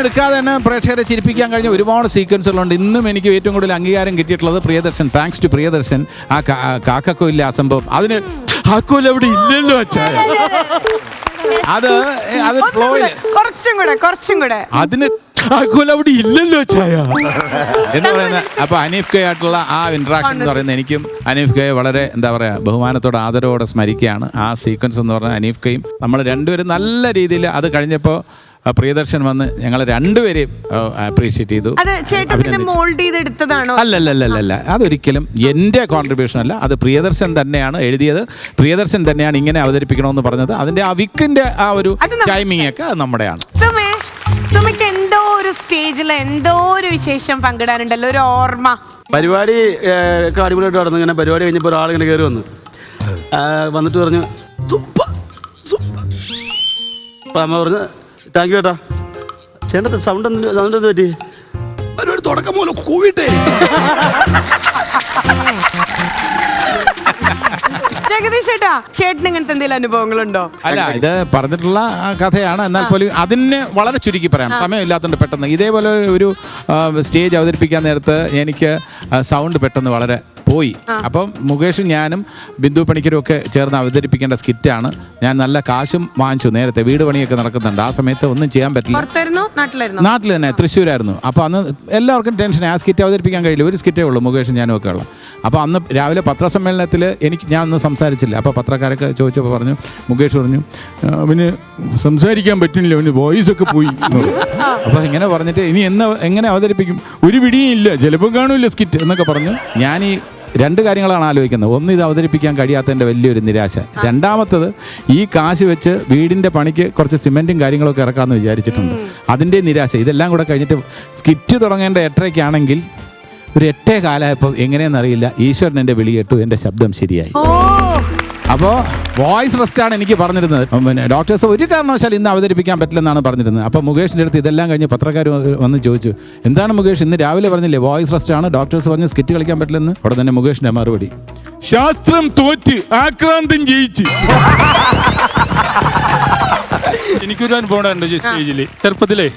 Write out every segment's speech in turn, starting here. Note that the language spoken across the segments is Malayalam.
എടുക്കാതെ തന്നെ പ്രേക്ഷകരെ ചിരിപ്പിക്കാൻ കഴിഞ്ഞ ഒരുപാട് സീക്വൻസുകളുണ്ട്. ഇന്നും എനിക്ക് ഏറ്റവും കൂടുതൽ അംഗീകാരം കിട്ടിയിട്ടുള്ളത് പ്രിയദർശൻ. Thanks to Priyadarshan. ആ കാക്കക്കോയില്ല ആ സംഭവം, അതിന് കാക്കോൽ അവിടെ ഇല്ലല്ലോ അച്ചായ. അത് ഫ്ലോയിൽ കുറച്ചും കൂടെ അതിന് അവിടെ ഇല്ലല്ലോ ചായ എന്ന് പറയുന്നത്. അപ്പൊ അനീഫ് കെ ആയിട്ടുള്ള ആ ഇന്ററാക്ഷൻ എന്ന് പറയുന്നത് എനിക്കും അനീഫ് കയെ വളരെ എന്താ പറയാ ബഹുമാനത്തോടെ ആദരവോടെ സ്മരിക്കുകയാണ്. ആ സീക്വൻസ് എന്ന് പറഞ്ഞാൽ അനീഫ് കയും നമ്മൾ രണ്ടുപേരും നല്ല രീതിയിൽ അത് കഴിഞ്ഞപ്പോൾ പ്രിയദർശൻ വന്ന് ഞങ്ങൾ രണ്ടുപേരെയും അപ്രീഷിയേറ്റ് ചെയ്തു. അല്ലല്ല, അതൊരിക്കലും എൻ്റെ കോൺട്രിബ്യൂഷൻ അല്ല. അത് പ്രിയദർശൻ തന്നെയാണ് എഴുതിയത്. പ്രിയദർശൻ തന്നെയാണ് ഇങ്ങനെ അവതരിപ്പിക്കണമെന്ന് പറഞ്ഞത്. അതിന്റെ ആ വിക്കിന്റെ ആ ഒരു ടൈമിംഗ് ഒക്കെ അത് നമ്മുടെയാണ്. സുമിക്ക് എന്തോ ഒരു സ്റ്റേജിൽ എന്തോ ഒരു വിശേഷം പങ്കിടാനുണ്ടല്ലോ, ഒരു ഓർമ്മ. പരിപാടി ഒക്കെ അടിപൊളിയായിട്ട് നടന്നു. ഇങ്ങനെ പരിപാടി കഴിഞ്ഞപ്പോൾ ഒരാൾ ഇങ്ങനെ കയറി വന്നിട്ട് പറഞ്ഞു സൂപ്പർ സൂപ്പർ. അപ്പം അമ്മ പറഞ്ഞു താങ്ക് യു ചേട്ടാ. ചേട്ടത്തെ സൗണ്ട് എന്ത് പറ്റി? പരിപാടി തുടക്കം പോലെ കൂവിട്ടേ. ചേട്ടന് ഇങ്ങനത്തെ എന്തെങ്കിലും അനുഭവങ്ങളുണ്ടോ? അല്ല, ഇത് പറഞ്ഞിട്ടുള്ള കഥയാണ്. എന്നാൽ പോലും അതിന് വളരെ ചുരുക്കി പറയാം, സമയമില്ലാത്തതുകൊണ്ട് പെട്ടെന്ന്. ഇതേപോലെ ഒരു സ്റ്റേജ് അവതരിപ്പിക്കാൻ നേരത്ത് എനിക്ക് സൗണ്ട് പെട്ടെന്ന് വളരെ പോയി. അപ്പം മുകേഷും ഞാനും ബിന്ദു പണിക്കരും ഒക്കെ ചേർന്ന് അവതരിപ്പിക്കേണ്ട സ്കിറ്റാണ്. ഞാൻ നല്ല കാശും വാങ്ങിച്ചു. നേരത്തെ വീട് പണിയൊക്കെ നടക്കുന്നുണ്ട്. ആ സമയത്ത് ഒന്നും ചെയ്യാൻ പറ്റില്ല. നാട്ടിൽ തന്നെ, തൃശ്ശൂരായിരുന്നു. അപ്പോൾ അന്ന് എല്ലാവർക്കും ടെൻഷൻ. ആ സ്കിറ്റ് അവതരിപ്പിക്കാൻ കഴിയില്ല. ഒരു സ്കിറ്റേ ഉള്ളൂ മുകേഷും ഞാനും ഒക്കെ ഉള്ള. അപ്പോൾ അന്ന് രാവിലെ പത്രസമ്മേളനത്തിൽ ഞാൻ ഒന്നും സംസാരിച്ചില്ല. അപ്പോൾ പത്രക്കാരൊക്കെ ചോദിച്ചപ്പോൾ പറഞ്ഞു, മുകേഷ് പറഞ്ഞു അവന് സംസാരിക്കാൻ പറ്റുന്നില്ല, അവന് വോയിസ് ഒക്കെ പോയി. അപ്പോൾ ഇങ്ങനെ പറഞ്ഞിട്ട് ഇനി എങ്ങനെ അവതരിപ്പിക്കും, ഒരു പിടിയും ഇല്ല, ചിലപ്പോൾ കാണൂല്ല സ്കിറ്റ് എന്നൊക്കെ പറഞ്ഞു. ഞാൻ ഈ രണ്ട് കാര്യങ്ങളാണ് ആലോചിക്കുന്നത്. ഒന്ന്, ഇത് അവതരിപ്പിക്കാൻ കഴിയാത്തതിൻ്റെ വലിയൊരു നിരാശ. രണ്ടാമത്തത്, ഈ കാശ് വെച്ച് വീടിൻ്റെ പണിക്ക് കുറച്ച് സിമെൻറ്റും കാര്യങ്ങളൊക്കെ ഇറക്കാമെന്ന് വിചാരിച്ചിട്ടുണ്ട്, അതിൻ്റെ നിരാശ. ഇതെല്ലാം കൂടെ കഴിഞ്ഞിട്ട് സ്കിറ്റ് തുടങ്ങേണ്ട 8:30-ക്കാണെങ്കിൽ ഒരു 8:15 എങ്ങനെയെന്നറിയില്ല ഈശ്വരൻ എൻ്റെ വിളി കേട്ടു, എൻ്റെ ശബ്ദം ശരിയായി. അപ്പോൾ വോയിസ് റെസ്റ്റാണ് എനിക്ക് പറഞ്ഞിരുന്നത്. പിന്നെ ഡോക്ടേഴ്സ് ഒരു കാരണവശാലും ഇന്ന് അവതരിപ്പിക്കാൻ പറ്റില്ലെന്നാണ് പറഞ്ഞിരുന്നത്. അപ്പോൾ മുകേഷിൻ്റെ അടുത്ത് ഇതെല്ലാം കഴിഞ്ഞ് പത്രക്കാർ വന്ന് ചോദിച്ചു, എന്താണ് മുകേഷ് ഇന്ന് രാവിലെ പറഞ്ഞില്ലേ വോയിസ് റെസ്റ്റാണ്, ഡോക്ടേഴ്സ് പറഞ്ഞ് സ്കിറ്റ് കളിക്കാൻ പറ്റില്ലെന്ന്. അവിടെ തന്നെ മുകേഷിൻ്റെ മറുപടി, ശാസ്ത്രം തോറ്റ് ആക്രാന്തം ജയിച്ച്. എനിക്കൊരു അനുഭവം ഉണ്ടായിരുന്നു സ്റ്റേജിൽ. ചെറുപ്പത്തിലേ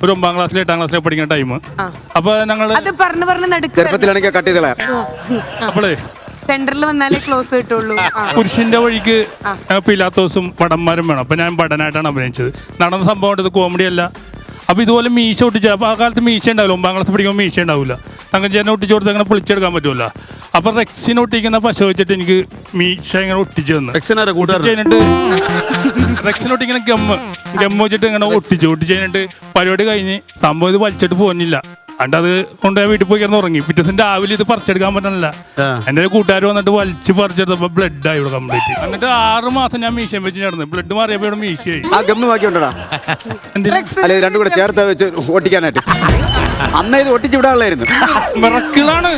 ഒരു 9ാം ക്ലാസ്സിൽ 8ാം ക്ലാസ്സിൽ പഠിക്കുന്ന ടൈം. അപ്പൊ ഞങ്ങള് അപ്പോളേ സെന്ററിൽ വന്നാലേ ക്ലോസ് കിട്ടുള്ളൂ. പുരുഷന്റെ വഴിക്ക് പിലാത്തോസും പടന്മാരും വേണം. അപ്പൊ ഞാൻ പടനായിട്ടാണ് അഭിനയിച്ചത്. നടന്ന സംഭവം ഇത് കോമഡി അല്ല. അപ്പൊ ഇതുപോലെ മീശ ഒട്ടിച്ച, അപ്പൊ ആ കാലത്ത് മീശ ഉണ്ടാവില്ല, 9ാം ക്ലാസ് പഠിക്കുമ്പോൾ മീശ ഉണ്ടാവില്ല. തങ്കച്ചേനെ ഒട്ടിച്ചു കൊടുത്ത് അങ്ങനെ പൊളിച്ചെടുക്കാൻ പറ്റുമല്ല. അപ്പൊ റെക്സിനെ ഒട്ടിക്കുന്ന പശ വെച്ചിട്ട് എനിക്ക് മീശ ഇങ്ങനെ ഒട്ടിച്ചു തന്നു. കഴിഞ്ഞിട്ട് റെക്സിനെ ഒട്ടിക്കുന്ന ഗമ്മ വെച്ചിട്ട് ഇങ്ങനെ ഒട്ടിച്ചു കഴിഞ്ഞിട്ട് പരിപാടി കഴിഞ്ഞ് സംഭവം ഇത് വലിച്ചിട്ട് പോകുന്നില്ല. അത് കൊണ്ടുപോയി വീട്ടിൽ പോയി കിടന്ന് ഉറങ്ങി. പിറ്റേ ദിവസം രാവിലെ ഇത് പറിച്ചെടുക്കാൻ പറ്റണില്ല. എന്റെ കൂട്ടുകാർ വന്നിട്ട് വലിച്ച് പറിച്ചെടുത്തപ്പോ ബ്ലഡ് ആയി ഇവിടെ കംപ്ലീറ്റ്. എന്നിട്ട് 6 മാസം ഞാൻ മീശയും വെച്ച് നടന്നു. ബ്ലഡ് മാറിയപ്പോ ഇവിടെ മീശയായി. രണ്ടും കൂടെ ചേർത്ത് വെച്ച് ഒട്ടിക്കാനായിട്ട് അന്ന് ഇത് ഒട്ടിച്ചു വിടാനുള്ളായിരുന്നു. മിറക്കിളാണ്.